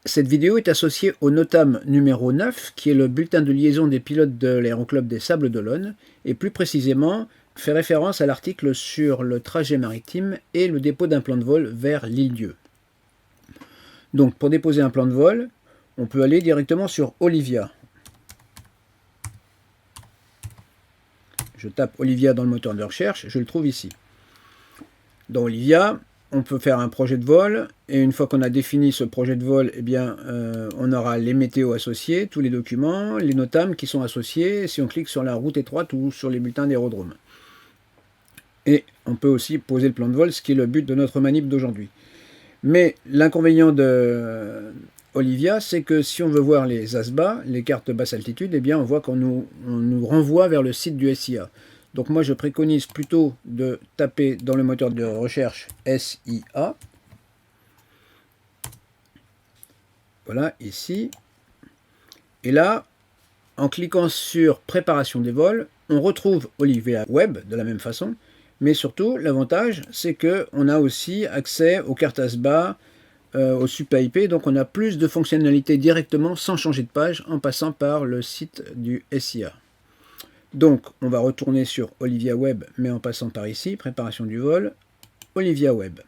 Cette vidéo est associée au NOTAM numéro 9, qui est le bulletin de liaison des pilotes de l'Aéroclub des Sables d'Olonne, et plus précisément fait référence à l'article sur le trajet maritime et le dépôt d'un plan de vol vers l'île-Dieu. Donc pour déposer un plan de vol, on peut aller directement sur Olivia. Je tape Olivia dans le moteur de recherche, je le trouve ici. Dans Olivia, on peut faire un projet de vol, et une fois qu'on a défini ce projet de vol, eh bien, on aura les météos associés, tous les documents, les NOTAM qui sont associés, si on clique sur la route étroite ou sur les bulletins d'aérodrome. Et on peut aussi poser le plan de vol, ce qui est le but de notre manip d'aujourd'hui. Mais l'inconvénient de Olivia, c'est que si on veut voir les ASBA, les cartes basse altitude, eh bien, on voit qu'on nous renvoie vers le site du SIA. Donc moi je préconise plutôt de taper dans le moteur de recherche SIA. Voilà, ici. Et là, en cliquant sur préparation des vols, on retrouve Olivia Web de la même façon. Mais surtout, l'avantage, c'est qu'on a aussi accès aux cartes ASBA, au SUP-IP. Donc on a plus de fonctionnalités directement sans changer de page en passant par le site du SIA. Donc, on va retourner sur Olivia Web, mais en passant par ici, préparation du vol, Olivia Web.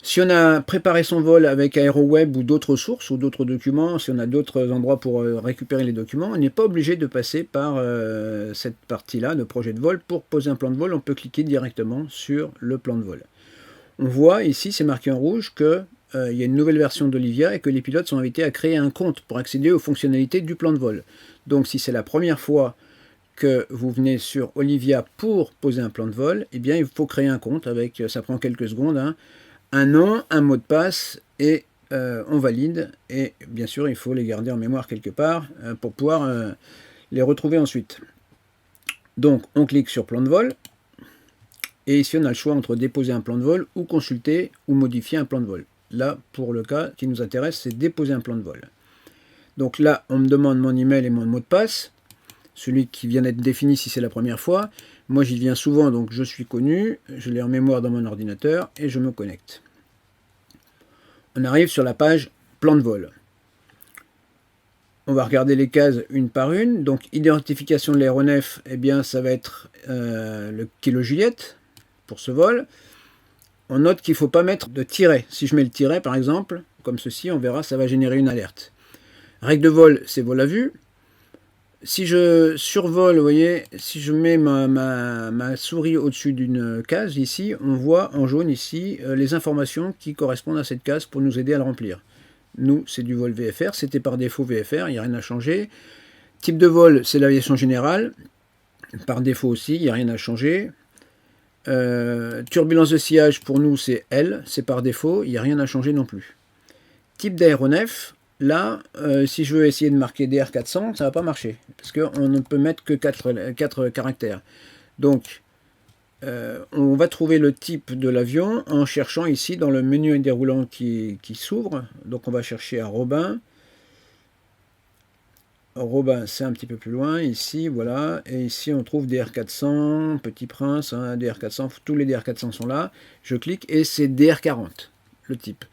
Si on a préparé son vol avec AeroWeb ou d'autres sources ou d'autres documents, si on a d'autres endroits pour récupérer les documents, on n'est pas obligé de passer par cette partie-là de projet de vol. Pour poser un plan de vol, on peut cliquer directement sur le plan de vol. On voit ici, c'est marqué en rouge, qu'il y a une nouvelle version d'Olivia et que les pilotes sont invités à créer un compte pour accéder aux fonctionnalités du plan de vol. Donc si c'est la première fois que vous venez sur Olivia pour poser un plan de vol, eh bien il faut créer un compte avec, ça prend quelques secondes, hein, un nom, un mot de passe et on valide. Et bien sûr il faut les garder en mémoire quelque part pour pouvoir les retrouver ensuite. Donc on clique sur plan de vol et ici on a le choix entre déposer un plan de vol ou consulter ou modifier un plan de vol. Là pour le cas qui nous intéresse c'est déposer un plan de vol. Donc là, on me demande mon email et mon mot de passe, celui qui vient d'être défini si c'est la première fois. Moi, j'y viens souvent, donc je suis connu, je l'ai en mémoire dans mon ordinateur et je me connecte. On arrive sur la page plan de vol. On va regarder les cases une par une. Donc, identification de l'aéronef, eh bien, ça va être le kilo Juliette pour ce vol. On note qu'il ne faut pas mettre de tiret. Si je mets le tiret, par exemple, comme ceci, on verra, ça va générer une alerte. Règle de vol, c'est vol à vue. Si je survole, vous voyez, si je mets ma souris au-dessus d'une case, ici, on voit en jaune ici les informations qui correspondent à cette case pour nous aider à le remplir. Nous, c'est du vol VFR, c'était par défaut VFR, il n'y a rien à changer. Type de vol, c'est l'aviation générale, par défaut aussi, il n'y a rien à changer. Turbulence de sillage, pour nous, c'est L, c'est par défaut, il n'y a rien à changer non plus. Type d'aéronef, là, si je veux essayer de marquer DR400, ça ne va pas marcher, parce qu'on ne peut mettre que 4 caractères. Donc, on va trouver le type de l'avion en cherchant ici dans le menu déroulant qui s'ouvre. Donc, on va chercher à Robin. Robin, c'est un petit peu plus loin, ici, voilà. Et ici, on trouve DR400, Petit Prince, hein, DR400, tous les DR400 sont là. Je clique et c'est DR40, le type.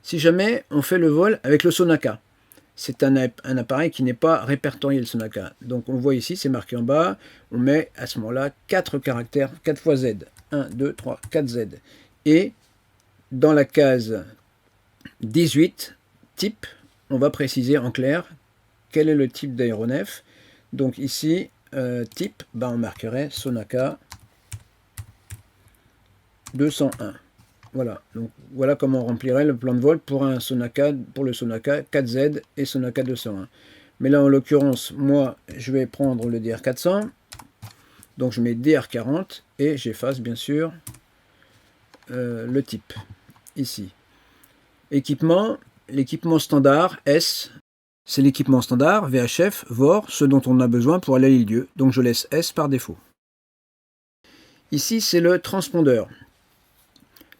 Si jamais on fait le vol avec le Sonaka, c'est un appareil qui n'est pas répertorié, le Sonaka. Donc on voit ici, c'est marqué en bas, on met à ce moment-là 4 caractères, 4 fois Z. 1, 2, 3, 4 Z. Et dans la case 18, type, on va préciser en clair quel est le type d'aéronef. Donc ici, type, ben on marquerait Sonaka 201. Voilà, donc voilà comment on remplirait le plan de vol pour un Sonaka, pour le Sonaka 4Z et Sonaka 201. Mais là, en l'occurrence, moi, je vais prendre le DR400. Donc, je mets DR40 et j'efface, bien sûr, le type, ici. Équipement, l'équipement standard, S, c'est l'équipement standard, VHF, VOR, ce dont on a besoin pour aller à l'île-Dieu. Donc, je laisse S par défaut. Ici, c'est le transpondeur.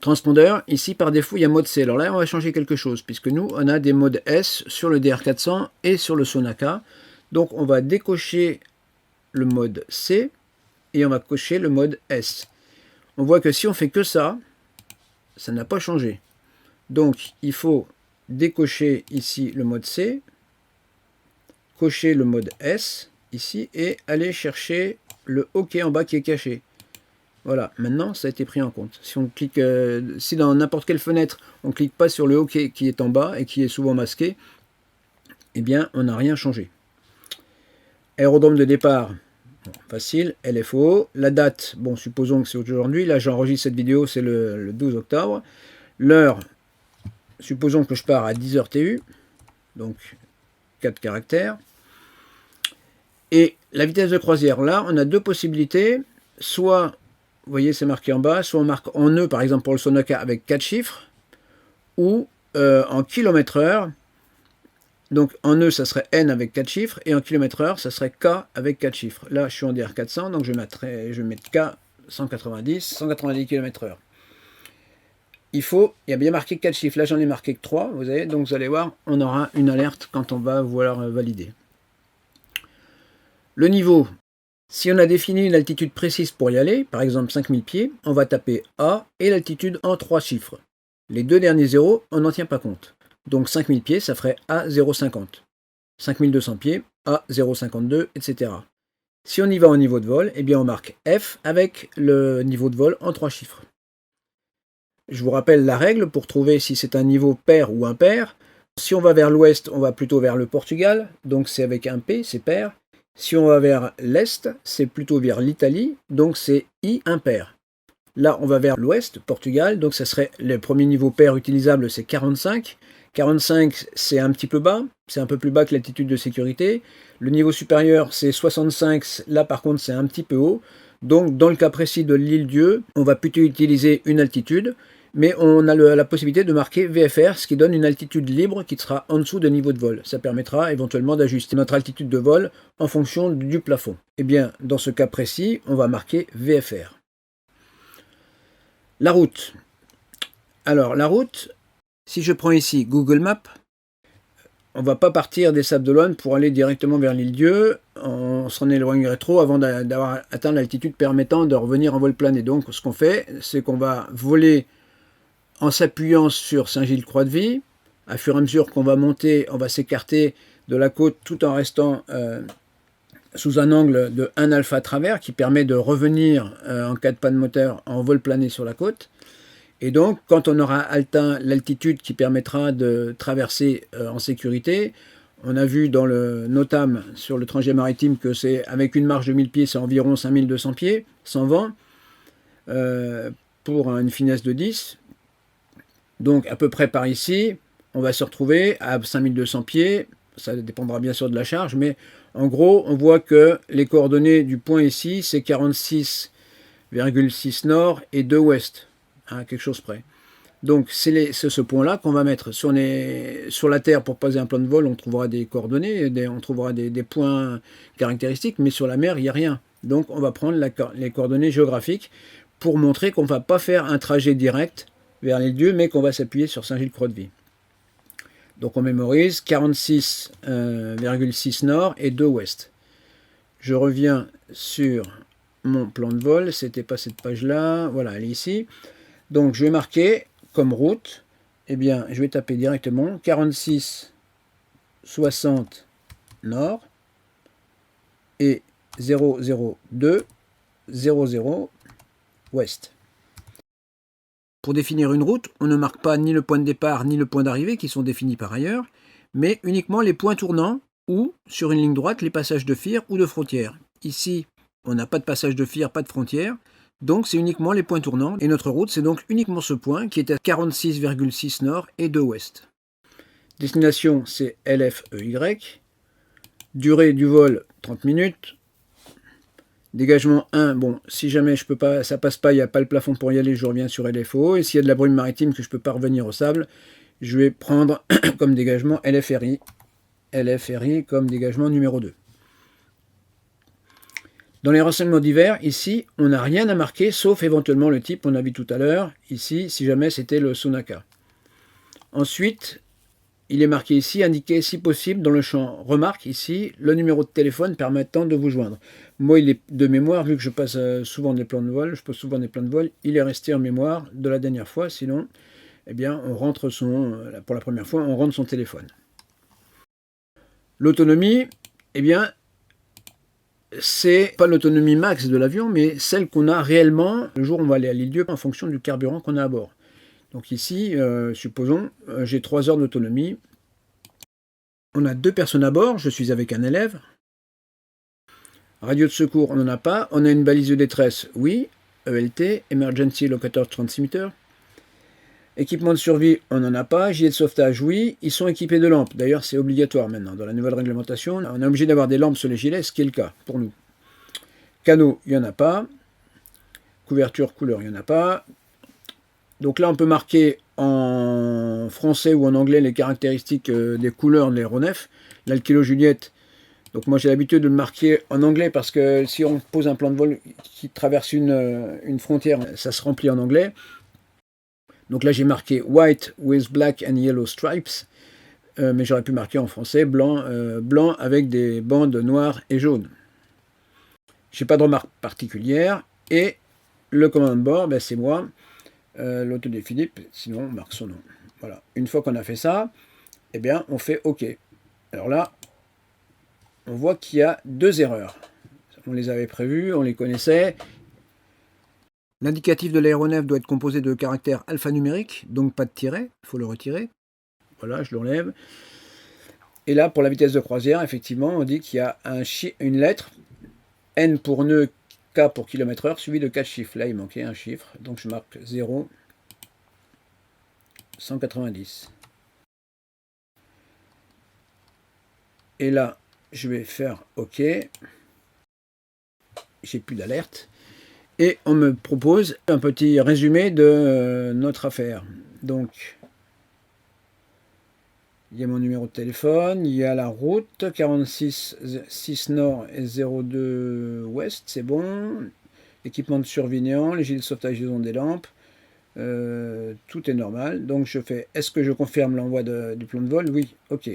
Transpondeur, ici par défaut il y a mode C. Alors là on va changer quelque chose puisque nous on a des modes S sur le DR400 et sur le Sonaka. Donc on va décocher le mode C et on va cocher le mode S. On voit que si on fait que ça, ça n'a pas changé. Donc il faut décocher ici le mode C, cocher le mode S ici et aller chercher le OK en bas qui est caché. Voilà, maintenant ça a été pris en compte. Si on clique, si dans n'importe quelle fenêtre, on ne clique pas sur le OK qui est en bas et qui est souvent masqué, eh bien on n'a rien changé. Aérodrome de départ, bon, facile, LFO. La date, bon, supposons que c'est aujourd'hui. Là, j'enregistre cette vidéo, c'est le 12 octobre. L'heure, supposons que je pars à 10h TU, donc 4 caractères. Et la vitesse de croisière, là, on a deux possibilités. Soit, vous voyez, c'est marqué en bas, soit on marque en nœuds, par exemple pour le Sonaca, avec 4 chiffres, ou en kilomètres-heure. Donc en nœud, ça serait N avec 4 chiffres, et en kilomètres-heure, ça serait K avec 4 chiffres. Là, je suis en DR 400, donc je vais mettre K 190 km/h. Il y a bien marqué 4 chiffres. Là, j'en ai marqué que 3, vous voyez, donc vous allez voir, on aura une alerte quand on va vouloir valider. Le niveau, si on a défini une altitude précise pour y aller, par exemple 5000 pieds, on va taper A et l'altitude en 3 chiffres. Les deux derniers zéros, on n'en tient pas compte. Donc 5000 pieds, ça ferait A050. 5200 pieds, A052, etc. Si on y va en niveau de vol, eh bien on marque F avec le niveau de vol en 3 chiffres. Je vous rappelle la règle pour trouver si c'est un niveau pair ou impair. Si on va vers l'ouest, on va plutôt vers le Portugal, donc c'est avec un P, c'est pair. Si on va vers l'est, c'est plutôt vers l'Italie, donc c'est I impair. Là, on va vers l'ouest, Portugal, donc ça serait le premier niveau pair utilisable, c'est 45. 45, c'est un petit peu bas, c'est un peu plus bas que l'altitude de sécurité. Le niveau supérieur, c'est 65, là par contre, c'est un petit peu haut. Donc, dans le cas précis de l'île Dieu, on va plutôt utiliser une altitude, mais on a la possibilité de marquer VFR, ce qui donne une altitude libre qui sera en dessous de niveau de vol. Ça permettra éventuellement d'ajuster notre altitude de vol en fonction du plafond. Eh bien, dans ce cas précis, on va marquer VFR. La route. Alors, la route, si je prends ici Google Maps, on ne va pas partir des Sables d'Olonne pour aller directement vers l'île Dieu. On s'en éloignerait trop avant d'avoir atteint l'altitude permettant de revenir en vol plané. Donc, ce qu'on fait, c'est qu'on va voler en s'appuyant sur Saint-Gilles-Croix-de-Vie. À fur et à mesure qu'on va monter, on va s'écarter de la côte tout en restant sous un angle de 1 alpha travers qui permet de revenir en cas de panne moteur en vol plané sur la côte. Et donc, quand on aura atteint l'altitude qui permettra de traverser en sécurité, on a vu dans le NOTAM sur le transit maritime que c'est avec une marge de 1000 pieds, c'est environ 5200 pieds, sans vent, pour une finesse de 10. Donc, à peu près par ici, on va se retrouver à 5200 pieds. Ça dépendra bien sûr de la charge, mais en gros, on voit que les coordonnées du point ici, c'est 46,6 nord et 2 ouest. À quelque chose près. Donc c'est ce point-là qu'on va mettre sur la Terre pour poser un plan de vol. On trouvera des coordonnées, on trouvera des points caractéristiques, mais sur la mer, il n'y a rien. Donc on va prendre les coordonnées géographiques pour montrer qu'on ne va pas faire un trajet direct vers l'île Dieu, mais qu'on va s'appuyer sur Saint-Gilles-Croix-de-Vie. Donc on mémorise 46,6 nord et 2 ouest. Je reviens sur mon plan de vol. C'était pas cette page-là. Voilà, elle est ici. Donc je vais marquer comme route, eh bien je vais taper directement 46,60 nord et 002,00 ouest. Pour définir une route, on ne marque pas ni le point de départ ni le point d'arrivée qui sont définis par ailleurs, mais uniquement les points tournants ou, sur une ligne droite, les passages de FIR ou de frontières. Ici, on n'a pas de passage de FIR, pas de frontière. Donc c'est uniquement les points tournants, et notre route c'est donc uniquement ce point qui est à 46,6 nord et 2 ouest. Destination c'est LFEY, durée du vol 30 minutes, dégagement 1, bon si jamais je peux pas, ça passe pas, il n'y a pas le plafond pour y aller, je reviens sur LFO, et s'il y a de la brume maritime que je peux pas revenir au sable, je vais prendre comme dégagement LFRI comme dégagement numéro 2. Dans les renseignements divers, ici, on n'a rien à marquer, sauf éventuellement le type, on a vu tout à l'heure, ici, si jamais c'était le Sonaca. Ensuite, il est marqué ici, indiqué si possible dans le champ remarque, ici, le numéro de téléphone permettant de vous joindre. Moi, il est de mémoire, vu que je passe souvent des plans de vol, il est resté en mémoire de la dernière fois, sinon, eh bien, on rentre pour la première fois, on rentre son téléphone. L'autonomie, eh bien, c'est pas l'autonomie max de l'avion, mais celle qu'on a réellement le jour où on va aller à l'île-Dieu en fonction du carburant qu'on a à bord. Donc ici, supposons, j'ai 3 heures d'autonomie. On a 2 personnes à bord, je suis avec un élève. Radio de secours, on n'en a pas. On a une balise de détresse, oui. ELT, Emergency Locator Transmitter. Équipement de survie, on n'en a pas. Gilet de sauvetage, oui. Ils sont équipés de lampes. D'ailleurs, c'est obligatoire maintenant. Dans la nouvelle réglementation, on est obligé d'avoir des lampes sur les gilets, ce qui est le cas pour nous. Canot, il n'y en a pas. Couverture, couleur, il n'y en a pas. Donc là, on peut marquer en français ou en anglais les caractéristiques des couleurs de l'aéronef. Là, le kilo Juliette. Donc moi, j'ai l'habitude de le marquer en anglais parce que si on pose un plan de vol qui traverse une frontière, ça se remplit en anglais. Donc là, j'ai marqué white with black and yellow stripes, mais j'aurais pu marquer en français blanc, blanc avec des bandes noires et jaunes. J'ai pas de remarque particulière. Et le commandant de bord, ben, c'est moi, l'auto de Philippe, sinon on marque son nom. Voilà. Une fois qu'on a fait ça, eh bien, on fait OK. Alors là, on voit qu'il y a 2 erreurs. On les avait prévues, on les connaissait. L'indicatif de l'aéronef doit être composé de caractères alphanumériques, donc pas de tiret, il faut le retirer. Voilà, je l'enlève. Et là, pour la vitesse de croisière, effectivement, on dit qu'il y a une lettre, N pour nœud, K pour km/h, suivi de 4 chiffres. Là, il manquait un chiffre, donc je marque 0, 190. Et là, je vais faire OK. J'ai plus d'alerte. Et on me propose un petit résumé de notre affaire. Donc, il y a mon numéro de téléphone, il y a la route, 46 6 nord et 02 ouest, c'est bon. Équipement de survie néant, les gilets de sauvetage ont des lampes. Tout est normal. Donc je fais, est-ce que je confirme l'envoi du plan de vol? Oui, OK.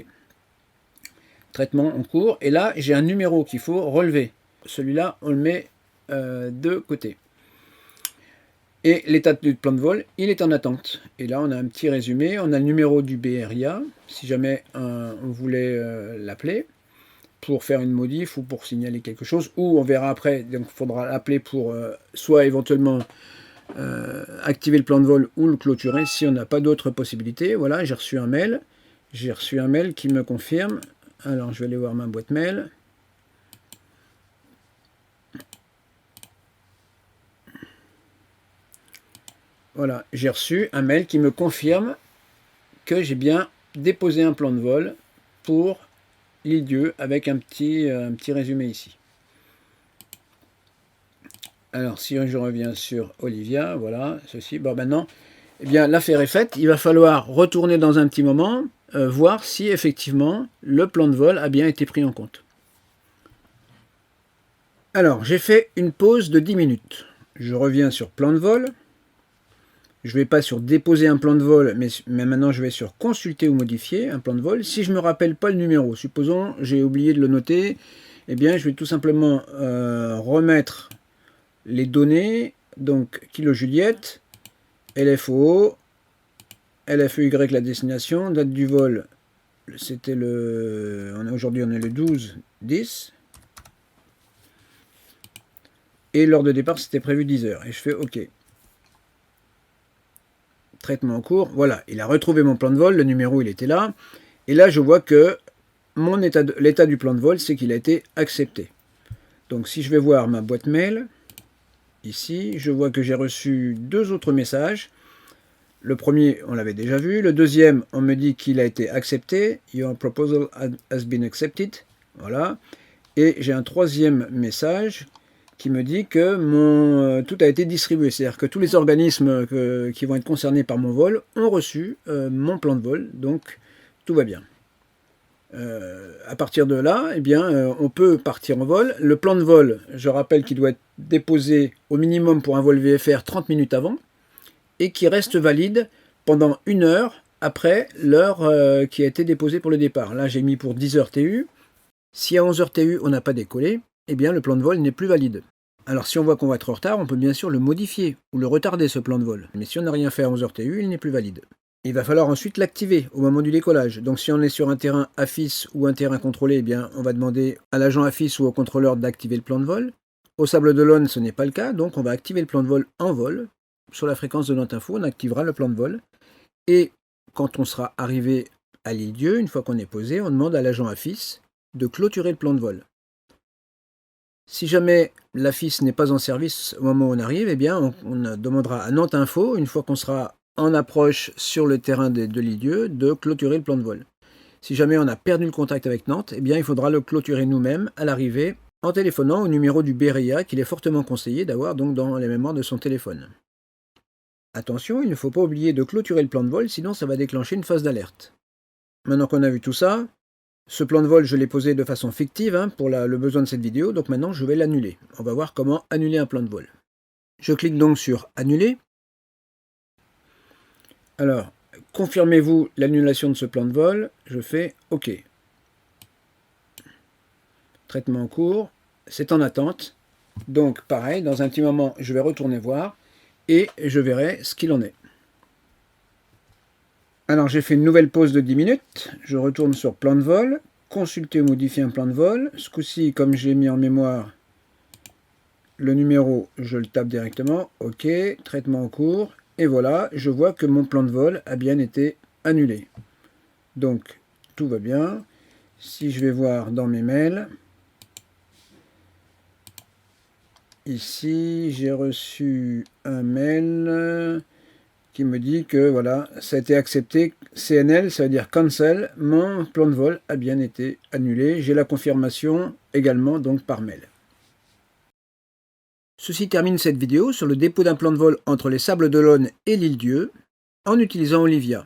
Traitement en cours. Et là, j'ai un numéro qu'il faut relever. Celui-là, on le met de côté. Et l'état du plan de vol, il est en attente. Et là, on a un petit résumé. On a le numéro du BRIA, si jamais on voulait l'appeler, pour faire une modif ou pour signaler quelque chose. Ou on verra après, donc il faudra l'appeler pour soit éventuellement activer le plan de vol ou le clôturer si on n'a pas d'autres possibilités. Voilà, j'ai reçu un mail. J'ai reçu un mail qui me confirme. Alors, je vais aller voir ma boîte mail. Voilà, j'ai reçu un mail qui me confirme que j'ai bien déposé un plan de vol pour l'île-Dieu avec un petit résumé ici. Alors, si je reviens sur Olivia, voilà, ceci. Bon, maintenant, eh bien, l'affaire est faite. Il va falloir retourner dans un petit moment, voir si effectivement le plan de vol a bien été pris en compte. Alors, j'ai fait une pause de 10 minutes. Je reviens sur plan de vol. Je ne vais pas sur déposer un plan de vol, mais maintenant je vais sur consulter ou modifier un plan de vol. Si je ne me rappelle pas le numéro, supposons j'ai oublié de le noter, eh bien je vais tout simplement remettre les données, donc kilo Juliette, LFO, LFEY la destination, date du vol, c'était aujourd'hui on est le 12-10, et l'heure de départ c'était prévu 10 heures, et je fais OK. Traitement en cours, voilà, il a retrouvé mon plan de vol, le numéro il était là, et là je vois que l'état du plan de vol, c'est qu'il a été accepté. Donc si je vais voir ma boîte mail, ici, je vois que j'ai reçu 2 autres messages. Le premier, on l'avait déjà vu, le deuxième, on me dit qu'il a été accepté, your proposal has been accepted, voilà, et j'ai un troisième message qui me dit que tout a été distribué. C'est-à-dire que tous les organismes qui vont être concernés par mon vol ont reçu mon plan de vol, donc tout va bien. À partir de là, eh bien, on peut partir en vol. Le plan de vol, je rappelle qu'il doit être déposé au minimum pour un vol VFR 30 minutes avant, et qui reste valide pendant 1 heure après l'heure qui a été déposée pour le départ. Là, j'ai mis pour 10 heures TU. Si à 11 heures TU, on n'a pas décollé, eh bien, le plan de vol n'est plus valide. Alors si on voit qu'on va être en retard, on peut bien sûr le modifier ou le retarder ce plan de vol. Mais si on n'a rien fait à 11 heures TU, il n'est plus valide. Il va falloir ensuite l'activer au moment du décollage. Donc si on est sur un terrain AFIS ou un terrain contrôlé, eh bien, on va demander à l'agent AFIS ou au contrôleur d'activer le plan de vol. Au Sable d'Olonne, ce n'est pas le cas, donc on va activer le plan de vol en vol. Sur la fréquence de Nantes Info, on activera le plan de vol. Et quand on sera arrivé à l'île Dieu, une fois qu'on est posé, on demande à l'agent AFIS de clôturer le plan de vol. Si jamais l'AFIS n'est pas en service au moment où on arrive, eh bien, on demandera à Nantes Info, une fois qu'on sera en approche sur le terrain de l'île Dieu, de clôturer le plan de vol. Si jamais on a perdu le contact avec Nantes, eh bien, il faudra le clôturer nous-mêmes à l'arrivée en téléphonant au numéro du BRIA qu'il est fortement conseillé d'avoir donc dans les mémoires de son téléphone. Attention, il ne faut pas oublier de clôturer le plan de vol, sinon ça va déclencher une phase d'alerte. Maintenant qu'on a vu tout ça, ce plan de vol, je l'ai posé de façon fictive pour le besoin de cette vidéo, donc maintenant je vais l'annuler. On va voir comment annuler un plan de vol. Je clique donc sur Annuler. Alors, confirmez-vous l'annulation de ce plan de vol. Je fais OK. Traitement en cours. C'est en attente. Donc, pareil, dans un petit moment, je vais retourner voir et je verrai ce qu'il en est. Alors, j'ai fait une nouvelle pause de 10 minutes. Je retourne sur plan de vol. Consulter ou modifier un plan de vol. Ce coup-ci, comme j'ai mis en mémoire le numéro, je le tape directement. OK. Traitement en cours. Et voilà, je vois que mon plan de vol a bien été annulé. Donc, tout va bien. Si je vais voir dans mes mails, ici, j'ai reçu un mail qui me dit que voilà, ça a été accepté. CNL, ça veut dire cancel. Mon plan de vol a bien été annulé. J'ai la confirmation également donc par mail. Ceci termine cette vidéo sur le dépôt d'un plan de vol entre les Sables d'Olonne et l'île Dieu en utilisant Olivia.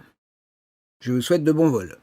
Je vous souhaite de bons vols.